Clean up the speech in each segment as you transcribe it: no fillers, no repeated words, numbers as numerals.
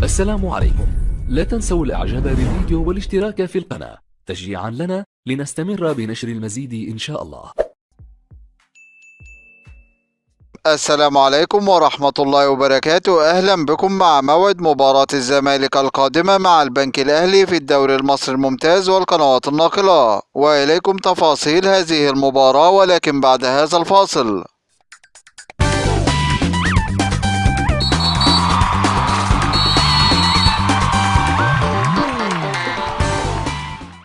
السلام عليكم. لا تنسوا الاعجاب بالفيديو والاشتراك في القناة تشجيعا لنا لنستمر بنشر المزيد إن شاء الله. السلام عليكم ورحمة الله وبركاته. أهلا بكم مع موعد مباراة الزمالك القادمة مع البنك الأهلي في الدوري المصري الممتاز والقنوات الناقلة، وإليكم تفاصيل هذه المباراة ولكن بعد هذا الفاصل.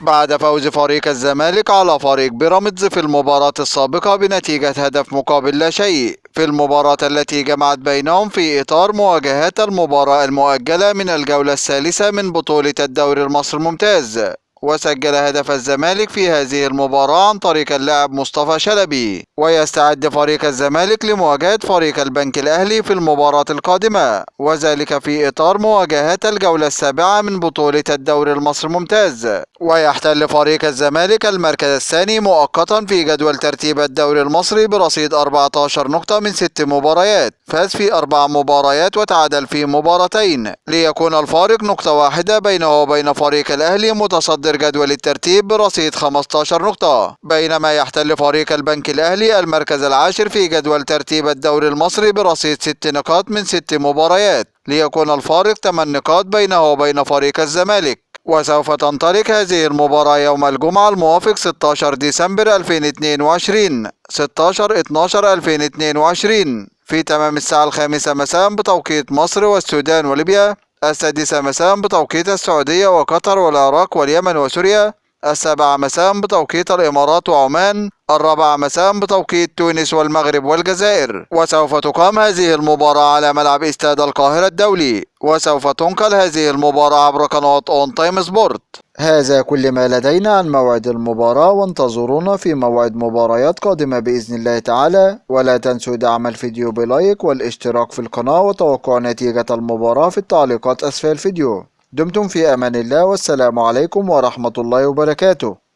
بعد فوز فريق الزمالك على فريق بيراميدز في المباراة السابقة بنتيجة هدف مقابل لا شيء في المباراة التي جمعت بينهم في إطار مواجهات المباراة المؤجلة من الجولة الثالثة من بطولة الدوري المصري الممتاز، وسجل هدف الزمالك في هذه المباراة عن طريق اللاعب مصطفى شلبي، ويستعد فريق الزمالك لمواجهة فريق البنك الأهلي في المباراة القادمة، وذلك في إطار مواجهات الجولة السابعة من بطولة الدوري المصري الممتاز. ويحتل فريق الزمالك المركز الثاني مؤقتا في جدول ترتيب الدوري المصري برصيد 14 نقطة من 6 مباريات، فاز في 4 مباريات وتعادل في مباراتين، ليكون الفارق نقطة واحدة بينه وبين فريق الأهلي متصدر جدول الترتيب برصيد 15 نقطة، بينما يحتل فريق البنك الأهلي المركز العاشر في جدول ترتيب الدوري المصري برصيد 6 نقاط من 6 مباريات، ليكون الفارق 8 نقاط بينه وبين فريق الزمالك. وسوف تنطلق هذه المباراة يوم الجمعة الموافق 16 ديسمبر 2022 16/12/2022 في تمام الساعة 5 مساء بتوقيت مصر والسودان وليبيا، 6 مساء بتوقيت السعودية وقطر والعراق واليمن وسوريا، 7 مساء بتوقيت الإمارات وعمان، 4 مساء بتوقيت تونس والمغرب والجزائر. وسوف تقام هذه المباراة على ملعب استاد القاهرة الدولي، وسوف تنقل هذه المباراة عبر قناة اون تايم سبورت. هذا كل ما لدينا عن موعد المباراة، وانتظرونا في موعد مباريات قادمة بإذن الله تعالى، ولا تنسوا دعم الفيديو بلايك والاشتراك في القناة وتوقع نتيجة المباراة في التعليقات أسفل الفيديو. دمتم في أمان الله، والسلام عليكم ورحمة الله وبركاته.